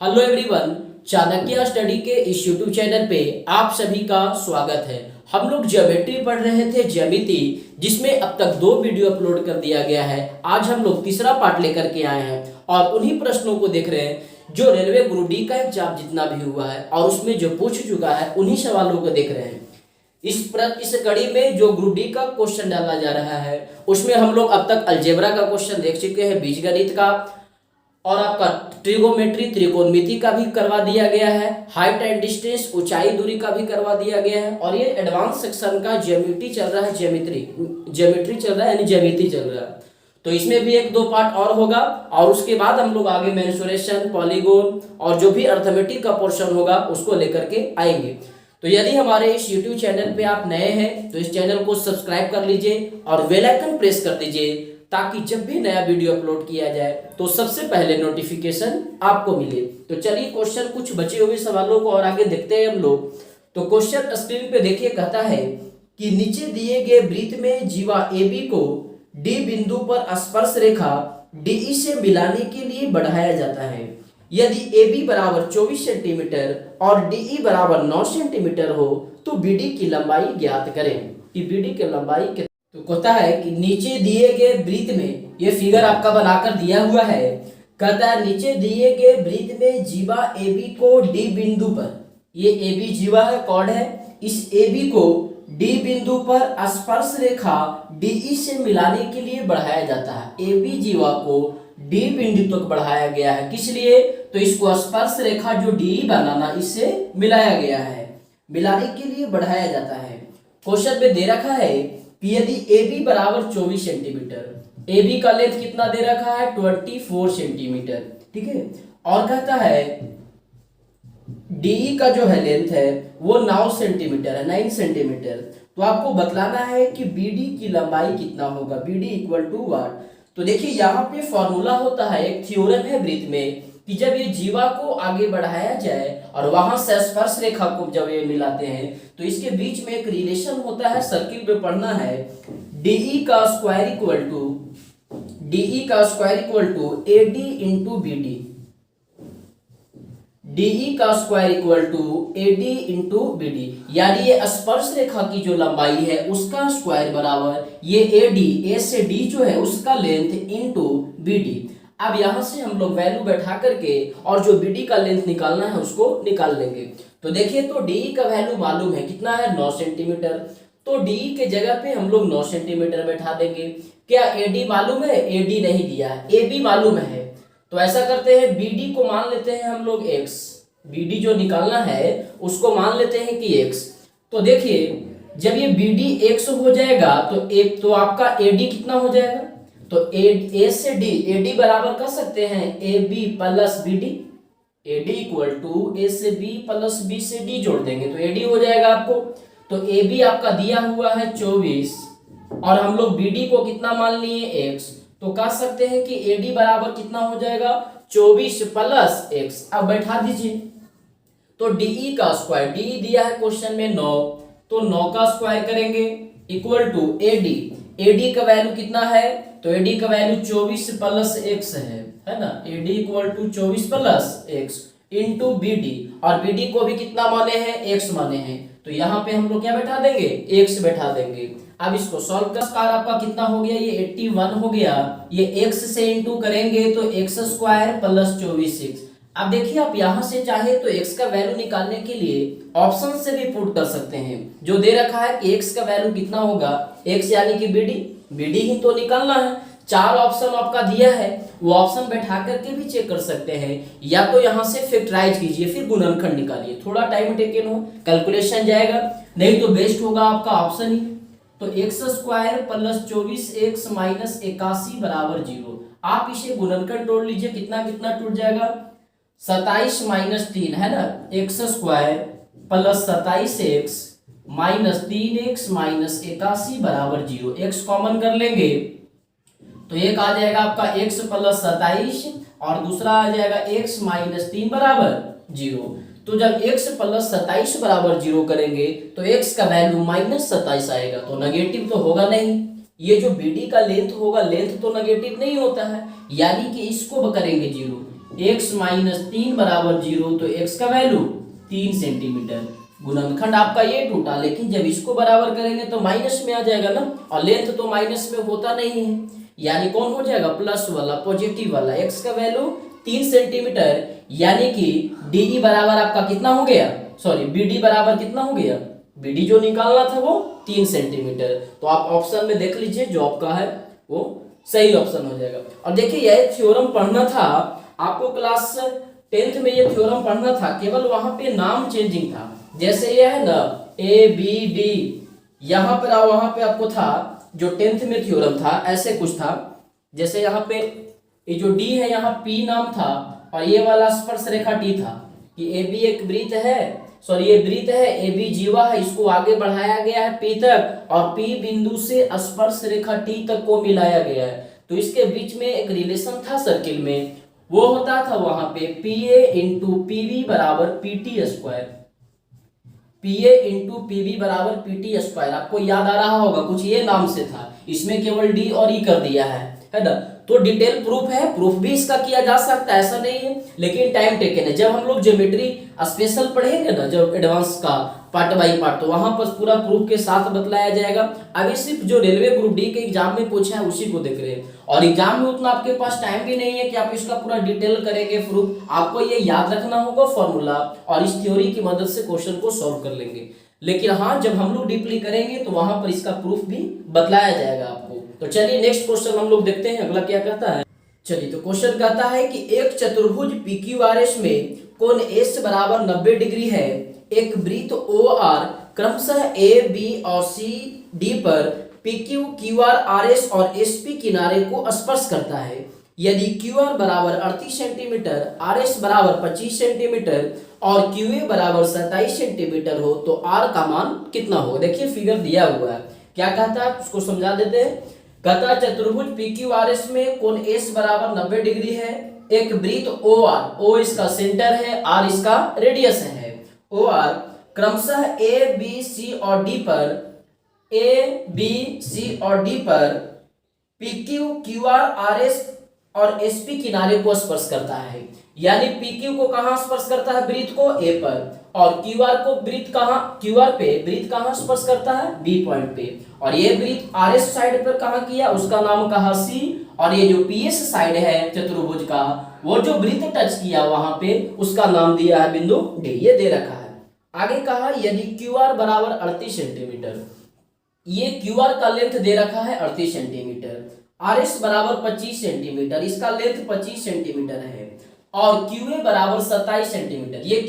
Hello everyone, Chanakya study के इस YouTube channel पे आप सभी का स्वागत है। हम लोग ज्योमेट्री पढ़ रहे थे, ज्यामिति, जिसमें अब तक 2 वीडियो अपलोड कर दिया गया है। आज हम लोग तीसरा पार्ट लेकर के आए हैं और उन्हीं प्रश्नों को देख रहे हैं जो रेलवे ग्रुप डी का एग्जाम जितना भी हुआ है और उसमें जो पूछ चुका है उन्हीं सवालों को देख रहे हैं। इस कड़ी में जो ग्रुप डी का क्वेश्चन डाला जा रहा है उसमें हम लोग अब तक अलजेब्रा का क्वेश्चन देख चुके हैं, बीजगणित का, और आपका ट्रिगोमेट्री त्रिकोणमिति का भी करवा दिया गया है, हाइट एंड डिस्टेंस ऊंचाई दूरी का भी करवा दिया गया है, और ये एडवांस सेक्शन का ज्योमेट्री चल रहा है, ज्योमेट्री चल रहा है यानी ज्यामिति चल रहा है। तो इसमें भी 1-2 पार्ट और होगा और उसके बाद हम लोग आगे मेंसुरेशन, पॉलीगोन और जो भी अर्थमेटिक का पोर्शन होगा उसको लेकर के आएंगे। तो यदि हमारे इस YouTube चैनल पे आप नए हैं तो इस चैनल को सब्सक्राइब कर लीजिए और बेल आइकन प्रेस कर दीजिए ताकि जब भी नया वीडियो अपलोड किया जाए तो सबसे पहले नोटिफिकेशन आपको मिले। तो चलिए क्वेश्चन कुछ बचे हुए सवालों को और आगे देखते हैं हम लोग। तो क्वेश्चन स्क्रीन पे देखिए, कहता है कि नीचे दिए गए वृत्त में जीवा AB को D बिंदु पर स्पर्श रेखा DE से मिलाने के लिए बढ़ाया जाता है। यदि AB बराबर 24 सेंटीमीटर और DE बराबर 9 सेंटीमीटर हो तो BD की लंबाई ज्ञात करें कि BD की लंबाई। तो कहता है कि नीचे दिए गए वृत्त में, ये फिगर आपका बनाकर दिया हुआ है, कहता है नीचे दिए गए वृत्त में जीवा AB को D बिंदु पर, ये AB जीवा है, कॉर्ड है, इस AB को D बिंदु पर स्पर्श रेखा DE से मिलाने के लिए बढ़ाया जाता है। AB जीवा को D बिंदु तक बढ़ाया गया है, किस लिए? तो इसको स्पर्श रेखा जो DE बनाना, इससे मिलाया गया है, मिलाने के लिए बढ़ाया जाता है। क्वेश्चन में दे रखा है कि यदि AB बराबर 24 सेंटीमीटर, AB का लेंथ कितना दे रखा है? 24 सेंटीमीटर, ठीक है, और कहता है DE का जो है लेंथ है वो 9 सेंटीमीटर है, 9 सेंटीमीटर। तो आपको बतलाना है कि BD की लंबाई कितना होगा, BD इक्वल टू व्हाट। तो देखिए यहाँ पे फॉर्मूला होता है, एक थ्योरम है वृत्त में कि जब ये जीवा को आगे बढ़ाया जाए और वहां से स्पर्श रेखा को जब ये मिलाते हैं तो इसके बीच में एक रिलेशन होता है, सर्किल पे पढ़ना है, DE का square equal to AD into BD, DE का square equal to AD into BD, यानी ये स्पर्श रेखा की जो लंबाई है उसका स्क्वायर बराबर ये AD, A से D जो है उसका लेंथ इंटू BD। अब यहां से हम लोग वैल्यू बैठा करके और जो BD का लेंथ निकालना है उसको निकाल लेंगे। तो देखिए, तो DE का वैल्यू मालूम है कितना है, 9 सेंटीमीटर, तो DE के जगह पे हम लोग 9 सेंटीमीटर बैठा देंगे। क्या AD मालूम है? AD नहीं दिया है, AB मालूम है। तो ऐसा करते हैं, BD को मान लेते हैं हम लोग X, BD जो निकालना है उसको मान लेते हैं कि X। तो देखिए जब ये BD X हो जाएगा तो आपका AD कितना हो जाएगा? तो A से D, AD बराबर कर सकते हैं AB plus BD, AD equal to A से B प्लस B से D जोड़ देंगे तो AD हो जाएगा आपको। तो AB आपका दिया हुआ है 24 और हम लोग BD को कितना मान लिए? X। तो कह सकते हैं कि AD बराबर कितना हो जाएगा? 24 प्लस X। अब बैठा दीजिए, तो DE का स्क्वायर, DE दिया है क्वेश्चन में 9, तो 9 का स्क्वायर करेंगे इक्वल टू AD का वैल्यू कितना है? तो AD का वैल्यू 24 प्लस X है ना, AD equal to 24 plus X into BD, और BD को भी कितना माने हैं? X माने हैं। तो यहाँ पे हम लोग क्या बैठा देंगे? X बैठा देंगे। अब इसको सॉल्व कर, स्क्वायर आपका कितना हो गया? ये 81 हो गया, ये X से इंटू करेंगे तो X स्क्वायर प्लस 24X। अब देखिए, आप यहां से चाहे तो X का वैल्यू निकालने के लिए ऑप्शन से भी पुट कर सकते हैं, जो दे रखा है कि X का वैल्यू कितना होगा, X यानी कि BD ही तो निकालना है। 4 ऑप्शन आपका दिया है, वो ऑप्शन बैठा करके भी चेक कर सकते हैं, या तो यहां से फैक्टराइज कीजिए फिर गुणनखंड निकालिए, थोड़ा टाइम टेकन हो, कैलकुलेशन जाएगा, नहीं तो बेस्ट होगा आपका ऑप्शन ही। तो X square plus 24X minus 81 बराबर 0। आप इसे गुणनखंड तोड़ लीजिए, कितना कितना टूट जाएगा? 27 माइनस 3 है ना, X square plus 27X minus 3X minus 81 बराबर 0। X कॉमन कर लेंगे तो एक आ जाएगा आपका X प्लस 27 और दूसरा आ जाएगा X माइनस 3 बराबर 0। तो जब X प्लस 27 बराबर 0 करेंगे तो X का वैल्यू माइनस 27 आएगा, तो नेगेटिव तो होगा नहीं। ये जो BD का लेंथ होगा, लेंथ तो नेगेटिव नहीं होता है, यानी कि इसको करेंगे 0। x माइनस 3 बराबर 0, तो x का वैल्यू 3 सेंटीमीटर। गुणनखंड आपका ये टूटा, लेकिन जब इसको बराबर करेंगे तो माइनस में आ जाएगा ना, और लेंथ तो माइनस में होता नहीं है, यानी कौन हो जाएगा, प्लस वाला, पॉजिटिव वाला। x का वैल्यू 3 सेंटीमीटर, यानी कि डी बराबर आपका कितना हो गया, सॉरी BD बराबर कितना हो गया, BD जो निकालना था वो 3 सेंटीमीटर। तो आप ऑप्शन में देख लीजिए, जो आपका है वो सही ऑप्शन हो जाएगा। और देखिए यह थ्योरम पढ़ना था आपको, क्लास 10th में ये थ्योरम पढ़ना था, केवल वहां पे नाम चेंजिंग था। जैसे ये है ना ABD, यहाँ पर वहां पे आपको था जो 10th में थ्योरम था, ऐसे कुछ था। जैसे यहाँ पे ये जो D है यहाँ P नाम था, और ये वाला स्पर्श रेखा T था, कि AB एक वृत्त है, सॉरी ये वृत्त है, AB जीवा है, इसको आगे बढ़ाया गया है P तक, और P बिंदु से स्पर्श रेखा T तक को मिलाया गया है। तो इसके बीच में एक रिलेशन था सर्किल में, वो होता था वहां पे PA इंटू PB बराबर PT square. PA into PB बराबर PT स्क्वायर, आपको याद आ रहा होगा, कुछ ये नाम से था, इसमें केवल D और E कर दिया है ना। तो डिटेल प्रूफ है, प्रूफ भी इसका किया जा सकता है, ऐसा नहीं है, लेकिन टाइम टेकन है। जब हम लोग ज्योमेट्री स्पेशल पढ़ेंगे ना, जब एडवांस का पार्ट बाई पार्ट, तो वहां पर पूरा प्रूफ के साथ बतलाया जाएगा। अभी सिर्फ जो रेलवे ग्रुप डी के एग्जाम में पूछा है उसी को देख रहे हैं, और एग्जाम में उतना आपके पास टाइम भी नहीं है कि आप इसका पूरा डिटेल करेंगे प्रूफ। आपको ये याद रखना होगा फॉर्मूला, और इस थ्योरी की मदद से क्वेश्चन को सॉल्व कर लेंगे। लेकिन हाँ, जब हम लोग डीपली करेंगे तो वहां पर इसका प्रूफ भी बतलाया जाएगा आपको। तो चलिए नेक्स्ट क्वेश्चन हम लोग देखते हैं, अगला क्या कहता है। चलिए, तो क्वेश्चन कहता है कि एक चतुर्भुज PQRS में कोण S बराबर 90 डिग्री है। एक वृत्त OR क्रमशः A, B और C, D पर PQ, QR, RS और SP किनारे को स्पर्श करता है। यदि QR बराबर 38 सेंटीमीटर, RS बराबर 25 सेंटीमीटर और QA बराबर 27 सेंटीमीटर हो, तो R का मान कितना होगा। देखिए फिगर दिया हुआ है, क्या कहता है उसको समझा देते हैं। कहता है चतुर्भुज PQRS में कोण S बराबर 90 डिग्री है। एक वृत्त OR, O इसका सेंटर है, R इसका रेडियस है, OR क्रमशः A, B, C और D पर, A, B, C और D पर PQ, QR, RS और SP किनारे को स्पर्श करता है। यानी PQ को कहां स्पर्श करता है, वृत्त को A पर, और QR को वृत्त कहां, QR पे वृत्त कहां स्पर्श करता है, B पॉइंट पे, और ये वृत्त RS साइड पर कहां किया, उसका नाम कहा C, और ये जो PS साइड है चतुर्भुज का, वो जो वृत्त टच किया वहां पे, उसका नाम दिया है बिंदु D, ये दे रखा है। आगे कहा यदि QR बराबर 38 सेंटीमीटर, ये QR का लेंथ दे रखा है 38 सेंटीमीटर, RS बराबर 25 सेंटीमीटर, इसका लेंथ 25 सेंटीमीटर है, और QA बराबर 27 सेंटीमीटर, ये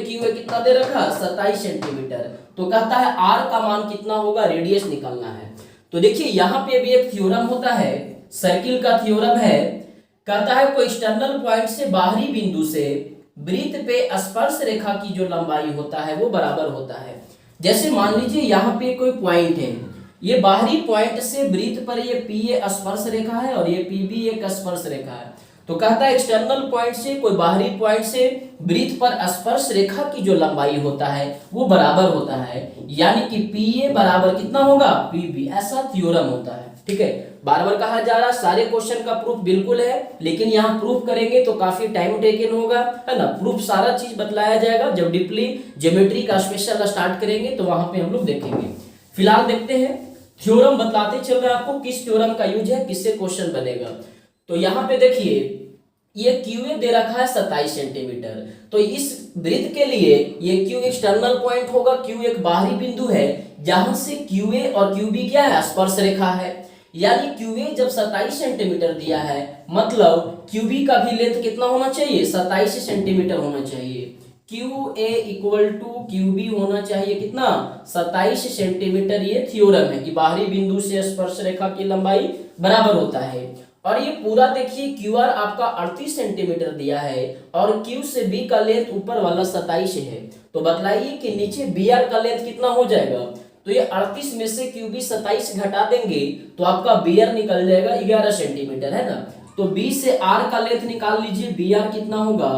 QA कितना दे रखा है, 27 सेंटीमीटर। तो कहता है R का मान कितना होगा, रेडियस निकालना है। तो देखिए यहाँ पे भी एक थ्योरम होता है, सर्किल का थ्योरम है। कहता है कोई एक्सटर्नल पॉइंट से बाहरी बिंदु से वृत्त पे स्पर्श रेखा की जो लंबाई होता है वो बराबर होता है। जैसे मान लीजिए यहाँ पे कोई पॉइंट है, ये बाहरी पॉइंट से वृत्त पर ये PA स्पर्श रेखा है और ये PB एक स्पर्श रेखा है। तो कहता है एक्सटर्नल पॉइंट से, कोई बाहरी पॉइंट से वृत्त पर स्पर्श रेखा की जो लंबाई होता है वो बराबर होता है, यानी कि PA बराबर कितना होगा, PB, ऐसा थ्योरम होता है। ठीक है, बार बार कहा जा रहा है, सारे क्वेश्चन का प्रूफ बिल्कुल है, लेकिन यहाँ प्रूफ करेंगे तो काफी टाइम टेकन होगा, है ना। प्रूफ सारा चीज बतलाया जाएगा जब डीपली ज्योमेट्री का स्पेशल स्टार्ट करेंगे, तो वहां पे हम लोग देखेंगे। फिलहाल देखते हैं, थ्योरम बतलाते चल रहे हैं आपको, किस थ्योरम का यूज है, किससे क्वेश्चन बनेगा। तो यहाँ पे देखिए ये QA दे रखा है 27 सेंटीमीटर, तो इस वृत्त के लिए ये Q एक्सटर्नल पॉइंट होगा, Q एक बाहरी बिंदु है जहां से QA और QB क्या है, स्पर्श रेखा है। यानी QA जब 27 सेंटीमीटर दिया है, मतलब QB का भी लेंथ कितना होना चाहिए, 27 सेंटीमीटर होना चाहिए। QA इक्वल टू QB होना चाहिए कितना, 27 सेंटीमीटर। ये थ्योरम है कि बाहरी बिंदु से स्पर्श रेखा की लंबाई बराबर होता है। और ये पूरा देखिए QR आपका 38 सेंटीमीटर दिया है, और Q से B का लेंथ ऊपर वाला 27 है, तो बतलाइए कि नीचे BR का लेंथ कितना हो जाएगा। तो ये 38 में से QB 27 घटा देंगे तो आपका BR निकल जाएगा 11 सेंटीमीटर, है ना। तो B से R का लेंथ निकाल लीजिए, BR कितना होगा,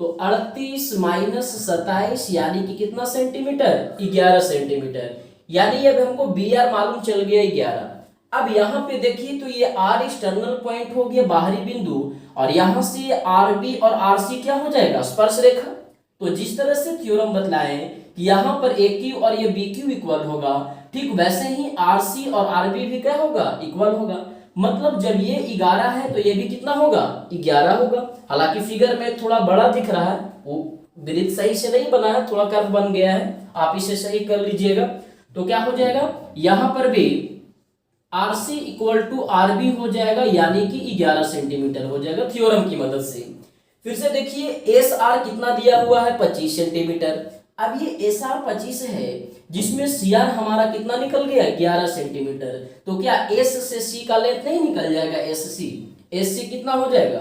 तो 38 माइनस 27 यानी कि कितना सेंटीमीटर, 11 सेंटीमीटर। यानी अब हमको BR मालूम चल गया 11। अब यहाँ पे देखिए तो ये आर एक्सटर्नल पॉइंट हो गया, बाहरी बिंदु, और यहाँ से आर बी और आर सी क्या हो जाएगा, स्पर्श रेखा। तो जिस तरह से थ्योरम बतलाए कि यहाँ पर ए क्यू और ये बी क्यू इक्वल होगा, ठीक वैसे ही आर सी और आर बी भी क्या होगा, इक्वल होगा। मतलब जब ये 11 है तो ये भी कितना होगा, 11 होगा। हालांकि फिगर में थोड़ा बड़ा दिख रहा है, वो वृत्त सही से नहीं बना है, थोड़ा कर्व बन गया है, आप इसे सही कर लीजिएगा। तो क्या हो जाएगा, यहाँ पर भी R C equal to R B हो जाएगा, यानी कि 11 सेंटीमीटर हो जाएगा थ्योरम की मदद से। फिर से देखिए एस आर कितना दिया हुआ है, 25 सेंटीमीटर। अब ये एस आर 25 है, जिसमें सी आर हमारा कितना निकल गया, 11 सेंटीमीटर। तो क्या एस से सी का लेंथ नहीं निकल जाएगा, एस सी कितना हो जाएगा,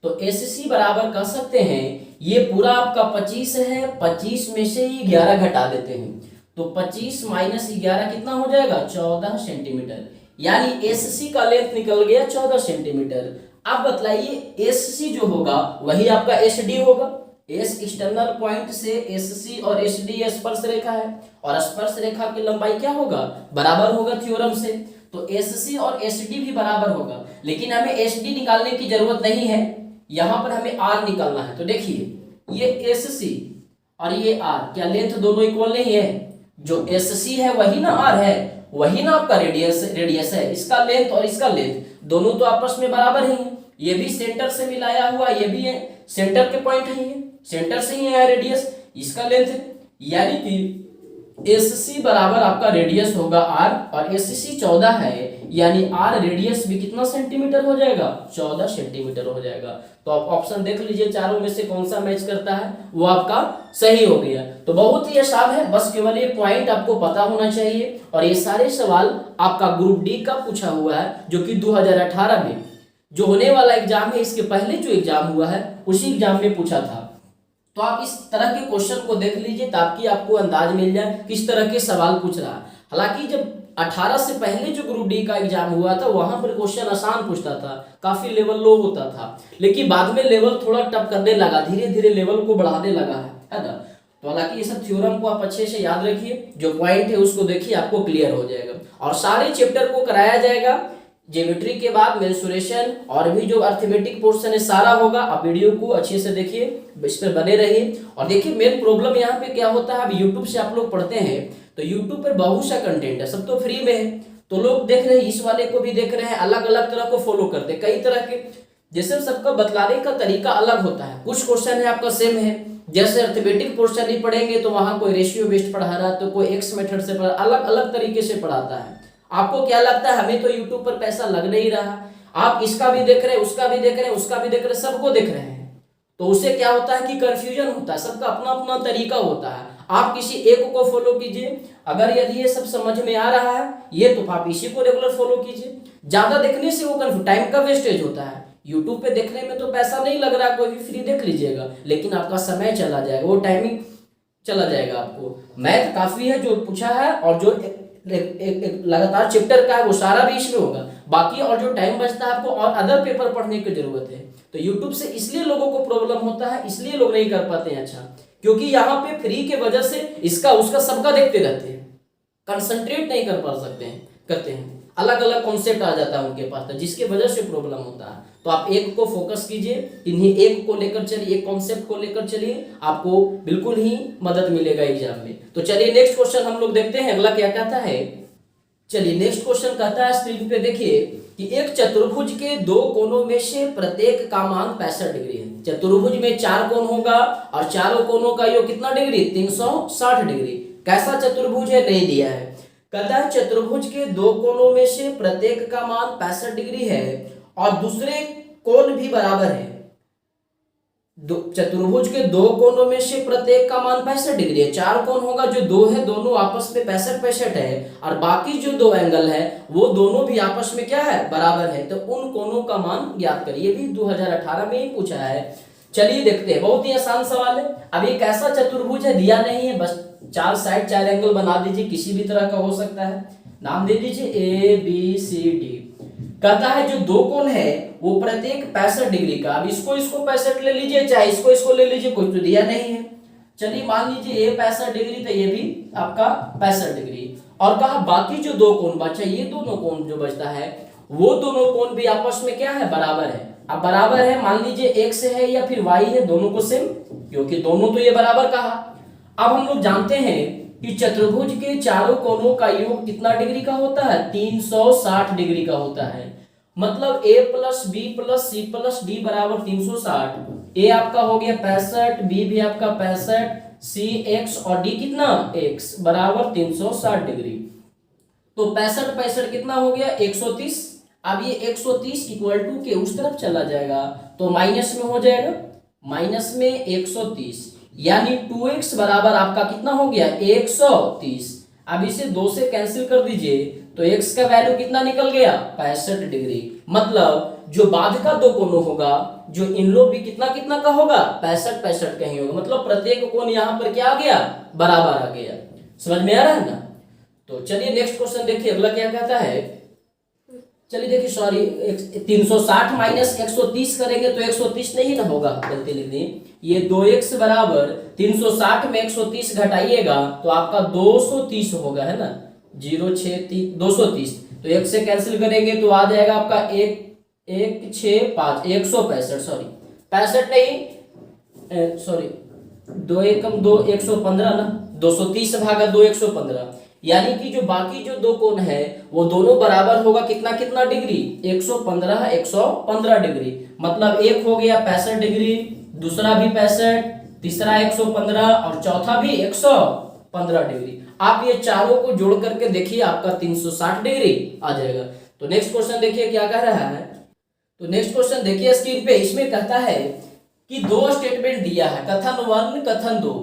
तो एस सी बराबर कह सकते हैं, ये पूरा आपका 25 है, 25 में से ही 11 घटा देते हैं, तो 25 माइनस 11 कितना हो जाएगा, 14 सेंटीमीटर। यानी एस सी का लेंथ निकल गया 14 सेंटीमीटर। अब बतलाइए एस सी जो होगा वही आपका एस डी होगा। एस एक्सटर्नल पॉइंट से एस सी और एस डी स्पर्श रेखा है, और स्पर्श रेखा की लंबाई क्या होगा, बराबर होगा थ्योरम से। तो एस सी और एस डी भी बराबर होगा, लेकिन हमें एस डी निकालने की जरूरत नहीं है, यहाँ पर हमें आर निकालना है। तो देखिए ये एस सी और ये आर, क्या लेंथ दोनों इक्वल नहीं है, जो एस सी है वही ना आर है, वही ना आपका रेडियस है, इसका लेंथ और इसका लेंथ दोनों तो आपस में बराबर ही है। ये भी सेंटर से मिलाया हुआ, ये भी है सेंटर के पॉइंट है, ये सेंटर से ही है रेडियस, इसका लेंथ है। यानी कि एस सी बराबर आपका रेडियस होगा आर, और एस सी 14 है, यानी आर रेडियस भी कितना सेंटीमीटर हो जाएगा, 14 सेंटीमीटर हो जाएगा। तो आप ऑप्शन देख लीजिए चारों में से कौन सा मैच करता है, वो आपका सही हो गया। तो बहुत ही आसान है, बस केवल ये पॉइंट आपको पता होना चाहिए। और ये सारे सवाल आपका ग्रुप डी का पूछा हुआ है, जो कि 2018 में जो होने वाला एग्जाम है, इसके पहले जो एग्जाम हुआ है उसी एग्जाम में पूछा था। तो आप इस तरह के क्वेश्चन को देख लीजिए ताकि आपको अंदाज मिल जाए किस तरह के सवाल पूछ रहा है। हालांकि जब 18 से पहले जो ग्रुप डी का एग्जाम हुआ था वहां पर क्वेश्चन आसान पूछता था, काफी लेवल लो होता था, लेकिन बाद में लेवल थोड़ा टफ करने लगा, धीरे धीरे लेवल को बढ़ाने लगा है ना। तो हालांकि ये सब थ्योरम को आप अच्छे से याद रखिए, जो पॉइंट है उसको देखिए, आपको क्लियर हो जाएगा। और सारे चैप्टर को कराया जाएगा, ज्योमेट्री के बाद मेंसुरेशन और भी जो अर्थमेटिक पोर्शन है सारा होगा। आप वीडियो को अच्छे से देखिए, इस पर बने रहिए। और देखिए मेन प्रॉब्लम यहाँ पे क्या होता है, अब यूट्यूब से आप लोग पढ़ते हैं तो यूट्यूब पर बहुत सा कंटेंट है, सब तो फ्री में है, तो लोग देख रहे हैं, इस वाले को भी देख रहे हैं, अलग अलग तरह को फॉलो करते हैं, कई तरह के, जैसे सबका बतलाने का तरीका अलग होता है। कुछ क्वेश्चन है आपका सेम है, जैसे अर्थमेटिक पोर्शन ही पढ़ेंगे तो वहां कोई रेशियो बेस्ड पढ़ा रहा है, तो कोई एक्स मेथड से पढ़ा, अलग अलग तरीके से पढ़ाता है। आपको क्या लगता है, हमें तो यूट्यूब पर पैसा लग नहीं रहा, आप इसका भी देख रहे हैं, उसका भी देख रहे हैं, उसका भी देख रहे हैं, सबको देख रहे हैं, तो उससे क्या होता है कि कंफ्यूजन होता है, सबका अपना अपना तरीका होता है। आप किसी एक को फॉलो कीजिए, अगर यदि ये सब समझ में आ रहा है ये, तो आप इसी को रेगुलर फॉलो कीजिए। ज्यादा देखने से वो टाइम का वेस्टेज होता है। यूट्यूब पे देखने में तो पैसा नहीं लग रहा, कोई भी फ्री देख लीजिएगा, लेकिन आपका समय चला जाएगा, वो टाइमिंग चला जाएगा। आपको मैथ काफी है जो पूछा है, और जो एक लगातार चैप्टर का है वो सारा भी इसमें होगा, बाकी और जो टाइम बचता है आपको और अदर पेपर पढ़ने की जरूरत है। तो यूट्यूब से इसलिए लोगों को प्रॉब्लम होता है, इसलिए लोग नहीं कर पाते हैं अच्छा, क्योंकि यहाँ पे फ्री के वजह से इसका उसका सबका देखते रहते हैं, कंसंट्रेट नहीं कर पा सकते हैं, करते हैं, अलग अलग कॉन्सेप्ट आ जाता है उनके पास, तो जिसके वजह से प्रॉब्लम होता है। तो आप एक को फोकस कीजिए, इन्हीं एक को लेकर चलिए, एक कॉन्सेप्ट को लेकर चलिए, आपको बिल्कुल ही मदद मिलेगा एग्जाम में। तो चलिए नेक्स्ट क्वेश्चन हम लोग देखते हैं, अगला क्या कहता है। चलिए नेक्स्ट क्वेश्चन कहता है, स्क्रीन पे देखिए कि एक चतुर्भुज के दो कोनों में से प्रत्येक का मान 65 डिग्री है। चतुर्भुज में 4 कोण होगा और चारों कोनों का योग कितना डिग्री, 360 डिग्री। कैसा चतुर्भुज है, नहीं दिया है। कहता है चतुर्भुज के दो कोनों में से प्रत्येक का मान 65 डिग्री है और दूसरे कोण भी बराबर है। चतुर्भुज के दो कोनों में से प्रत्येक का मान 65 डिग्री है। 4 कोण होगा, जो दो है दोनों आपस में 65 है, और बाकी जो दो एंगल है वो दोनों भी आपस में क्या है, बराबर है। तो उन कोनों का मान ज्ञात करिए, भी 2018 में ही पूछा है। चलिए देखते हैं, बहुत ही आसान सवाल है। अब ये कैसा चतुर्भुज है दिया नहीं है, बस 4 साइड 4 एंगल बना दीजिए, किसी भी तरह का हो सकता है, नाम दे दीजिए ABCD। कहता है जो दो कोण है वो प्रत्येक 65 डिग्री का, अब इसको 65 ले लीजिए, चाहे इसको ले लीजिए, कोई तो दिया नहीं है। चलिए मान लीजिए ये 65 डिग्री, तो ये भी आपका 65 डिग्री, और कहा बाकी जो दो कोण बचा, ये दोनों कोण जो बचता है वो दोनों कोण भी आपस में क्या है, बराबर है। अब बराबर है, मान लीजिए एक्स है या फिर वाई है, दोनों को सेम, क्योंकि दोनों तो ये बराबर कहा। अब हम लोग जानते हैं कि चतुर्भुज के चारों कोणों का योग कितना डिग्री का होता है, 360 डिग्री का होता है। मतलब a plus B plus C plus D बराबर 360। ए आपका हो गया 65, बी भी आपका 65, सी एक्स और डी कितना एक्स बराबर 360 डिग्री। तो 65 कितना हो गया 130। अब ये 130 इक्वल टू के उस तरफ चला जाएगा तो माइनस में हो जाएगा, माइनस में 130, यानी 2x बराबर आपका कितना हो गया 130। अब इसे 2 से कैंसिल कर दीजिए तो x का वैल्यू कितना निकल गया 65 डिग्री। मतलब जो बाद का दो कोण होगा, जो इन लोग भी कितना कितना का होगा 65 का ही होगा। मतलब प्रत्येक कोण यहाँ पर क्या आ गया, बराबर आ गया। समझ में आ रहा है ना। तो चलिए नेक्स्ट क्वेश्चन देखिए, अगला क्या कहता है। चलिए देखिए, सॉरी 360 माइनस 130 करेंगे तो 130 नहीं ना होगा, गलती लिख दी। ये 2x बराबर 360 में 130 घटाइएगा तो आपका 230 होगा, है ना, 0 6 3 230। तो 1 से कैंसिल करेंगे तो आ जाएगा आपका 1 6 5 165, सॉरी 65 नहीं, सॉरी 2 एकम 2 115 ना, 230 भागा 2 115। यानी कि जो बाकी जो दो कोण है वो दोनों बराबर होगा कितना कितना डिग्री 115 डिग्री। मतलब एक हो गया 65 डिग्री, दूसरा भी 65, तीसरा 115 और चौथा भी 115 डिग्री। आप ये चारों को जोड़ करके देखिए आपका 360 डिग्री आ जाएगा। तो नेक्स्ट क्वेश्चन देखिए क्या कह रहा है। तो नेक्स्ट क्वेश्चन देखिए स्क्रीन पे, इसमें कहता है कि दो स्टेटमेंट दिया है, कथन 1 कथन 2,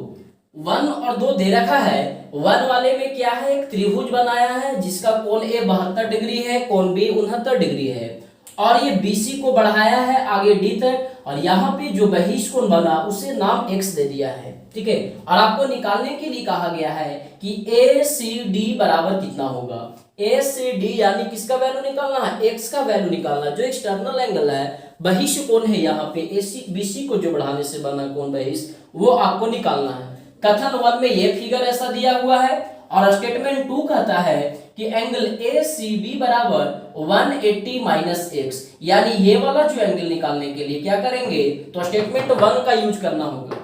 1 और 2 दे रखा है। 1 वाले में क्या है, एक त्रिभुज बनाया है जिसका कोण ए 72 डिग्री है, कोण बी 69 डिग्री है, और ये बीसी को बढ़ाया है आगे डी तक, और यहाँ पे जो बहिष कोण बना उसे नाम एक्स दे दिया है, ठीक है। और आपको निकालने के लिए कहा गया है कि ए सी डी बराबर कितना होगा। ए सी डी यानी किसका वैल्यू निकालना है, एक्स का वैल्यू निकालना। जो एक्सटर्नल एंगल है, बहिष कोण है यहाँ पे एसी बीसी को जो बढ़ाने से बना कोण बहिष, वो आपको निकालना है। कथन 1 में ये फिगर ऐसा दिया हुआ है, और स्टेटमेंट 2 कहता है कि एंगल ए सी बी बराबर 180 माइनस एक्स, यानी ये वाला जो एंगल निकालने के लिए क्या करेंगे, तो स्टेटमेंट 1 का यूज करना होगा।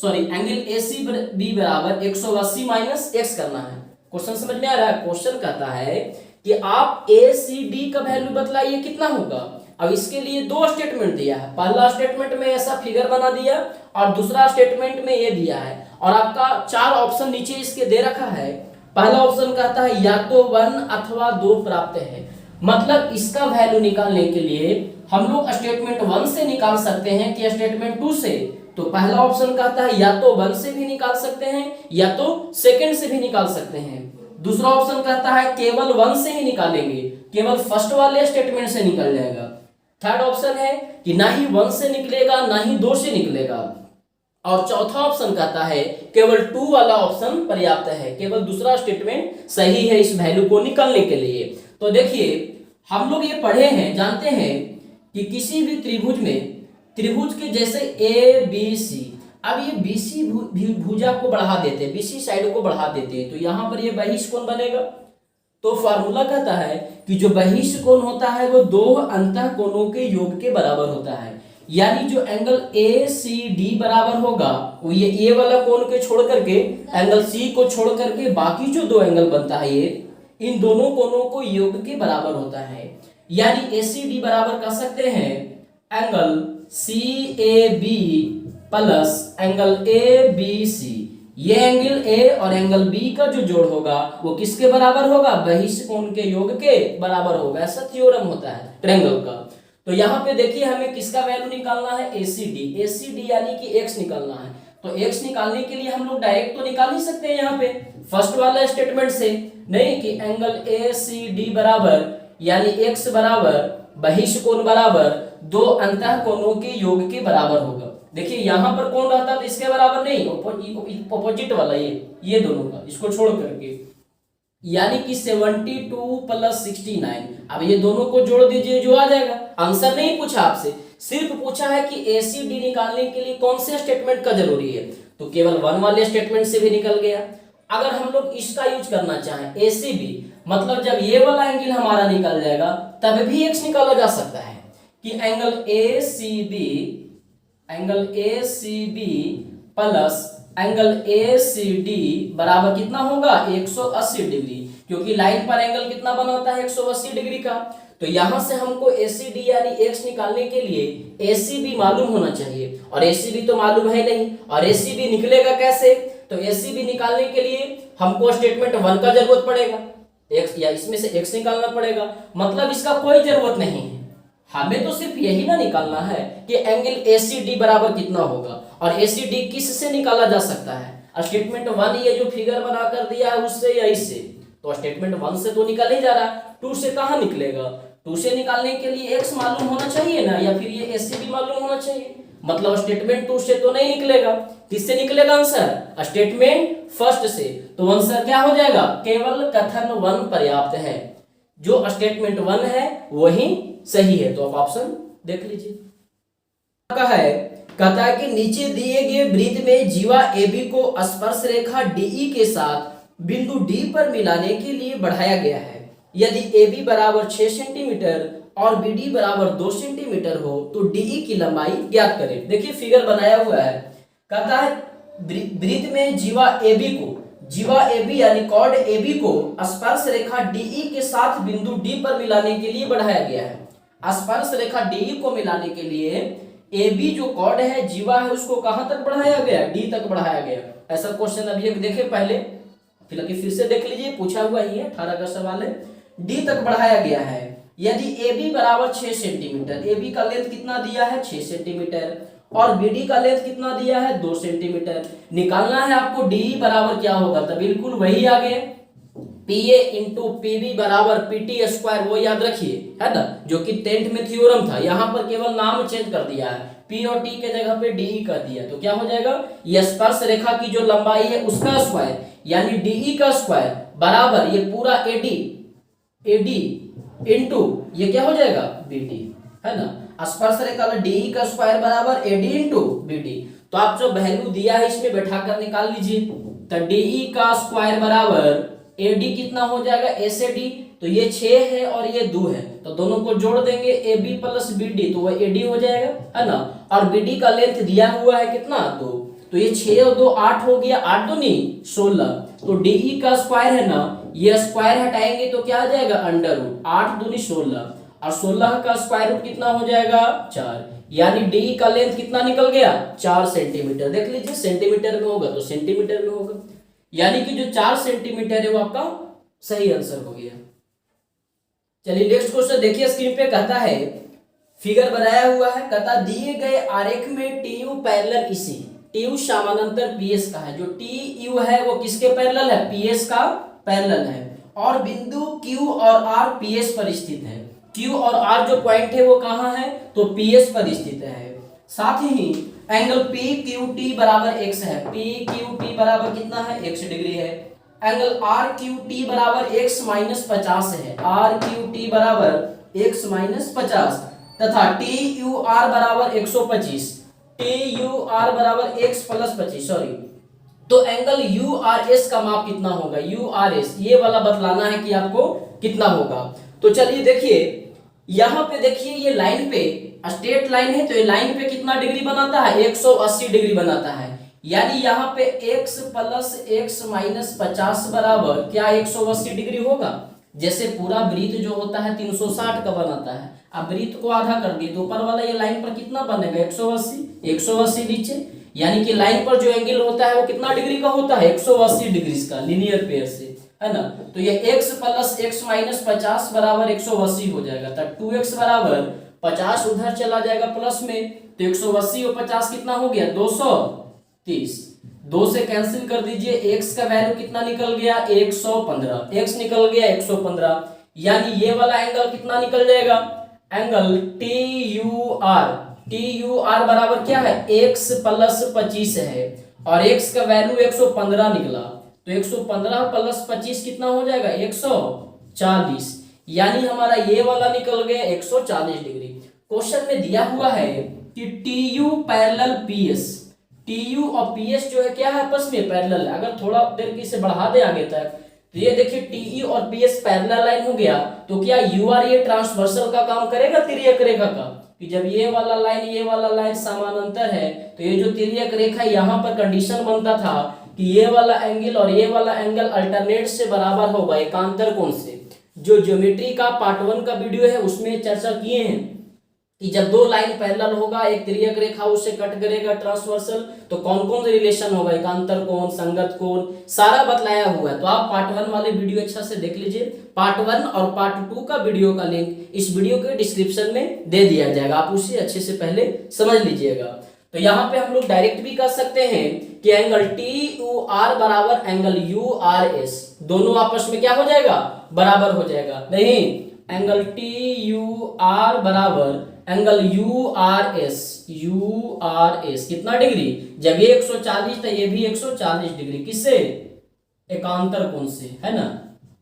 Sorry, angle A C B बराबर 180 माइनस एक्स करना है। क्वेश्चन समझ में आ रहा है। क्वेश्चन कहता है कि आप ए सी डी का वैल्यू बतलाइए कितना होगा। अब इसके लिए दो स्टेटमेंट दिया है, पहला स्टेटमेंट में ऐसा फिगर बना दिया और दूसरा स्टेटमेंट में ये दिया है, और आपका 4 ऑप्शन नीचे इसके दे रखा है। पहला ऑप्शन कहता है या तो 1 अथवा 2 प्राप्त है। मतलब इसका वैल्यू निकालने के लिए हम लोग स्टेटमेंट 1 से निकाल सकते हैं कि स्टेटमेंट 2 से। तो पहला ऑप्शन कहता है या तो 1 से भी निकाल सकते हैं या तो सेकंड से भी निकाल सकते हैं। दूसरा ऑप्शन कहता है केवल 1 से ही निकालेंगे, केवल फर्स्ट वाले स्टेटमेंट से निकल जाएगा। थर्ड ऑप्शन है कि ना ही 1 से निकलेगा ना ही 2 से निकलेगा। और चौथा ऑप्शन कहता है केवल 2 वाला ऑप्शन पर्याप्त है, केवल दूसरा स्टेटमेंट सही है इस वैल्यू को निकालने के लिए। तो देखिए हम लोग ये पढ़े हैं, जानते हैं कि किसी भी त्रिभुज में, त्रिभुज के जैसे ए बी सी, अब ये बीसी भुजा को बढ़ा देते हैं, बीसी साइड को बढ़ा देते हैं, तो यहाँ पर ये बहिष कोण बनेगा। तो फार्मूला कहता है कि जो बहिष कोण होता है वो दो अंतः कोणों के योग के बराबर होता है। यानी जो एंगल ए सी डी बराबर होगा वो ये ए वाला कोण के छोड़ करके, एंगल सी को छोड़ करके बाकी जो दो एंगल बनता है ये इन दोनों कोणों को योग के बराबर होता है। यानी ए सी डी बराबर कह सकते हैं angle C A B plus angle A B C. ये एंगल ए और एंगल बी का जो जोड़ होगा वो किसके बराबर होगा, बहिष कोण के योग के बराबर होगा। ऐसा थ्योरम होता है ट्रायंगल का। तो यहाँ पे देखिए हमें किसका वैल्यू निकालना है, ACD। ACD यानी कि x निकालना है। तो x निकालने के लिए हम लोग डायरेक्ट तो निकाल नहीं सकते हैं यहाँ पे फर्स्ट वाला स्टेटमेंट से, नहीं कि एंगल ACD बराबर यानी x बराबर बहिष कोण बराबर दो अंतः कोणों के योग के बराबर होगा। देखिए यहाँ पर कौन रहता है तो इसके बराबर नहीं, ऑपोजिट वाला ये दोनों का, इसको छोड़ करके, यानी कि 72 प्लस 69। अब ये दोनों को जोड़ दीजिए जो आ जाएगा। आंसर नहीं पूछा आपसे, सिर्फ पूछा है कि ACD निकालने के लिए कौन से स्टेटमेंट का जरूरी है, तो केवल 1 वाले स्टेटमेंट से भी निकल गया। अगर हम लोग इसका यूज करना चाहें ACB, मतलब जब ये वाला एंगल हमारा निकल जाएगा तब भी x निकाला जा सकता है कि angle ACB plus angle ACD बराबर कितना होगा 180 डिग्री, क्योंकि लाइन पर एंगल कितना बना होता है 180 डिग्री का। तो यहां से हमको ACD यानी x निकालने के लिए ACB मालूम होना चाहिए, और ACB तो मालूम है नहीं, और ACB निकलेगा कैसे? तो ACB निकालने के लिए हमको स्टेटमेंट 1 का जरूरत पड़ेगा, x या इसमें से x निकालना पड़ेगा, मतलब इसका कोई जरूरत नहीं है, हमें तो सिर्फ यही ना निकालना है कि एंगल ACD बराबर कितना होगा, और ACD किससे निकाला जा सकता है? स्टेटमेंट 1 ये जो फिगर बनाकर दिया है उससे या इससे? तो स्टेटमेंट 1 से तो निकल ही जा रहा है, 2 से कहां निकलेगा? 2 से निकालने के लिए x मालूम होना चाहिए ना, या फिर ये ACB मालूम होना चाहिए, मतलब स्टेटमेंट 2 से तो नहीं निकलेगा। किससे निकलेगा आंसर? स्टेटमेंट फर्स्ट से। तो आंसर क्या हो जाएगा? केवल कथन 1 पर्याप्त है, जो स्टेटमेंट 1 है वही सही है। तो आप ऑप्शन देख लीजिए। कहता है कि नीचे दिए गए वृत्त में जीवा AB को स्पर्श रेखा DE के साथ बिंदु D पर मिलाने के लिए बढ़ाया गया है। यदि AB बराबर 6 सेंटीमीटर और BD बराबर 2 सेंटीमीटर हो तो DE की लंबाई ज्ञात करें। देखिए फिगर बनाया हुआ है, कहता है वृत्त में जीवा AB यानी कॉर्ड AB को स्पर्श रेखा DE के साथ बिंदु D पर मिलाने के लिए बढ़ाया गया है। स्पर्श रेखा DE को मिलाने के लिए AB जो कॉर्ड है जीवा है उसको कहां तक बढ़ाया गया? D तक बढ़ाया गया। ऐसा क्वेश्चन अभी एक देखे पहले, फिर से देख लीजिए, पूछा हुआ ही है, 18 का सवाल है। D तक बढ़ाया गया है। यदि AB बराबर 6 सेंटीमीटर, AB का लेंथ कितना दिया है 6 सेंटीमीटर, और BD का लेंथ कितना दिया है 2 सेंटीमीटर। निकालना है आपको DE बराबर क्या होगा, तो बिल्कुल वही आ गए, PA इंटू PB बराबर PT स्क्वायर, वो याद रखिए, है ना, जो कि 10th में थ्योरम था। यहाँ पर केवल नाम चेंज कर दिया है, P और T के जगह पे DE कर दिया, तो क्या हो जाएगा? ये स्पर्श रेखा की जो लंबाई है उसका स्क्वायर यानी DE का स्क्वायर बराबर ये पूरा AD इंटू ये क्या हो जाएगा BD, है ना। स्पर्श रेखा DE का स्क्वायर बराबर AD इंटू BD। तो आप जो वैल्यू दिया है इसमें बैठा कर निकाल लीजिए। तो DE का स्क्वायर बराबर AD कितना हो जाएगा A से D, तो ये 6 है और ये 2 है, तो दोनों को जोड़ देंगे AB प्लस BD, तो वह AD हो जाएगा, है ना। और BD का लेंथ दिया हुआ है कितना 2, तो ये 6 और 2 8 हो गया, 8 2 नहीं 16, तो DE का स्क्वायर है ना, ये स्क्वायर हटाएंगे तो क्या आ जाएगा अंडर रूट, 8 दूनी 16, और 16 का स्क्वायर रूट कितना हो जाएगा 4, यानी DE का लेंथ कितना निकल गया 4 सेंटीमीटर। देख लीजिए सेंटीमीटर में होगा तो सेंटीमीटर में होगा, यानी कि जो 4 सेंटीमीटर है वो आपका सही आंसर हो गया। चलिए नेक्स्ट क्वेश्चन देखिए स्क्रीन पे, कहता है फिगर बनाया हुआ है, कहता दिए गए आरेख में TU पैरेलल EC, TU समानांतर PS का है, जो TU है वो किसके पैरेलल है? PS का पैरेलल है, और बिंदु Q और R PS पर स्थित है। Q और R जो पॉइंट है वो कहाँ है? तो PS पर स्थित है। साथ ही एंगल PQT बराबर x है, PQT बराबर कितना है x डिग्री है। एंगल RQT बराबर x माइनस 50 है, RQT बराबर x माइनस 50, तथा TUR बराबर 125, TUR बराबर x प्लस 25, सॉरी। तो एंगल URS का माप कितना होगा? URS ये वाला बतलाना है कि आपको कितना होगा। तो चलिए देखिए यहाँ पे देखिए, ये लाइन पे स्ट्रेट लाइन है, तो ये लाइन पे कितना डिग्री बनाता है? 180 डिग्री बनाता है, यानी यहाँ पे x प्लस x माइनस 50 बराबर क्या 180 डिग्री होगा। जैसे पूरा वृत्त जो होता है 360 का बनाता है, अब वृत्त को आधा कर दिए तो ऊपर वाला ये लाइन पर कितना बनेगा 180 नीचे, यानी कि लाइन पर जो एंगल होता है वो कितना डिग्री का होता है 180 डिग्री का, लीनियर पेयर से, है ना। तो ये x प्लस x माइनस 50 बराबर 180 हो जाएगा, तो 2x बराबर 50 उधर चला जाएगा प्लस में, तो 180 और 50 कितना हो गया 230, 2 से कैंसिल कर दीजिए, x का वैल्यू कितना निकल गया 115, x निकल गया 115, यानी ये वाला एंगल कितना निकल जाएगा? एंगल TUR बराबर क्या है x प्लस 25 है, और x का वैल्यू 115 निकला, तो 115 प्लस 25 कितना हो जाएगा 140, यानी हमारा ये वाला निकल गया 140 डिग्री। क्वेश्चन में दिया हुआ है कि TU पैरेलल PS, TU और PS जो है क्या है, आपस में पैरेलल है। अगर थोड़ा देर की इसे बढ़ा दे आगे तक, तो ये देखिए TE और PS पैरेलल लाइन हो गया, तो क्या UR ये ट्रांसवर्सल का काम करेगा तिर्यक रेखा का, कि जब ये वाला लाइन समानांतर है, तो ये जो तिर्यक रेखा यहाँ पर कंडीशन बनता था कि ये वाला एंगल और ये वाला एंगल अल्टरनेट से बराबर होगा एकांतर कोण से। जो ज्योमेट्री का पार्ट 1 का वीडियो है उसमें चर्चा किए हैं कि जब दो लाइन पैरेलल होगा, एक तिर्यक रेखा उससे कट करेगा ट्रांसवर्सल, तो कौन कौन से रिलेशन होगा, एकांतर कोण, संगत कोण, सारा बतलाया हुआ है। तो आप पार्ट 1 वाले वीडियो अच्छा से देख लीजिए। पार्ट 1 और पार्ट 2 का वीडियो का लिंक इस वीडियो के डिस्क्रिप्शन में दे दिया जाएगा, आप उसे अच्छे से पहले समझ लीजिएगा। तो यहाँ पे हम लोग डायरेक्ट भी कर सकते हैं कि एंगल TUR बराबर एंगल URS, दोनों आपस में क्या हो जाएगा, बराबर हो जाएगा। नहीं, एंगल TUR बराबर एंगल URS कितना डिग्री, जब ये 140 तो ये भी 140 डिग्री, किससे, एकांतर कोण से, है ना।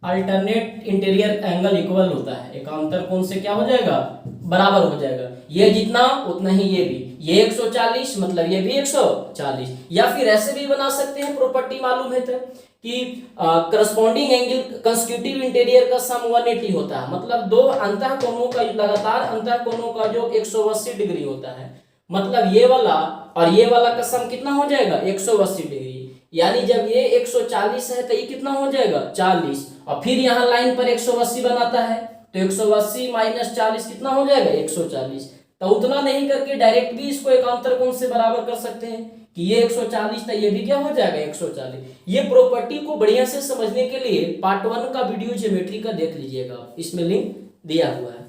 अल्टरनेट इंटीरियर एंगल इक्वल होता है, एकांतर कोण से क्या हो जाएगा, बराबर हो जाएगा। ये जितना उतना ही ये भी, ये 140 मतलब ये भी 140। या फिर ऐसे भी बना सकते हैं, प्रॉपर्टी मालूम है तो, कि करस्पॉन्डिंग एंगल कंसेक्यूटिव इंटीरियर का सम 180 होता है, मतलब दो अंतः कोणों का लगातार अंतः कोणों का जो 180 डिग्री होता है, मतलब ये वाला और ये वाला का सम कितना हो जाएगा, 180 डिग्री। यानी जब ये 140 है तो ये कितना हो जाएगा, 40, और फिर यहाँ लाइन पर 180 बनाता है, तो 180 माइनस 40 कितना हो जाएगा, 140। तो उतना नहीं करके डायरेक्ट भी इसको एकांतर कोण से बराबर कर सकते हैं कि ये 140 था, ये भी क्या हो जाएगा, 140। ये प्रॉपर्टी को बढ़िया से समझने के लिए पार्ट 1 का वीडियो ज्योमेट्री का देख लीजिएगा, इसमें लिंक दिया हुआ है।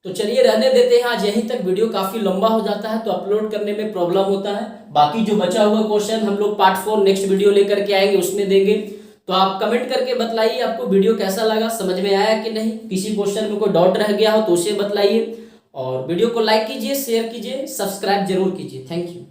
तो चलिए रहने देते हैं, आज यहीं तक। वीडियो काफी लंबा हो जाता है तो अपलोड करने में प्रॉब्लम होता है। बाकी जो बचा हुआ क्वेश्चन हम लोग पार्ट 4 नेक्स्ट वीडियो लेकर के आएंगे, उसमें देंगे। तो आप कमेंट करके बताइए आपको वीडियो कैसा लगा, समझ में आया कि नहीं, किसी क्वेश्चन में कोई डाउट रह गया हो तो उसे बताइए, और वीडियो को लाइक कीजिए, शेयर कीजिए, सब्सक्राइब जरूर कीजिए। Thank you.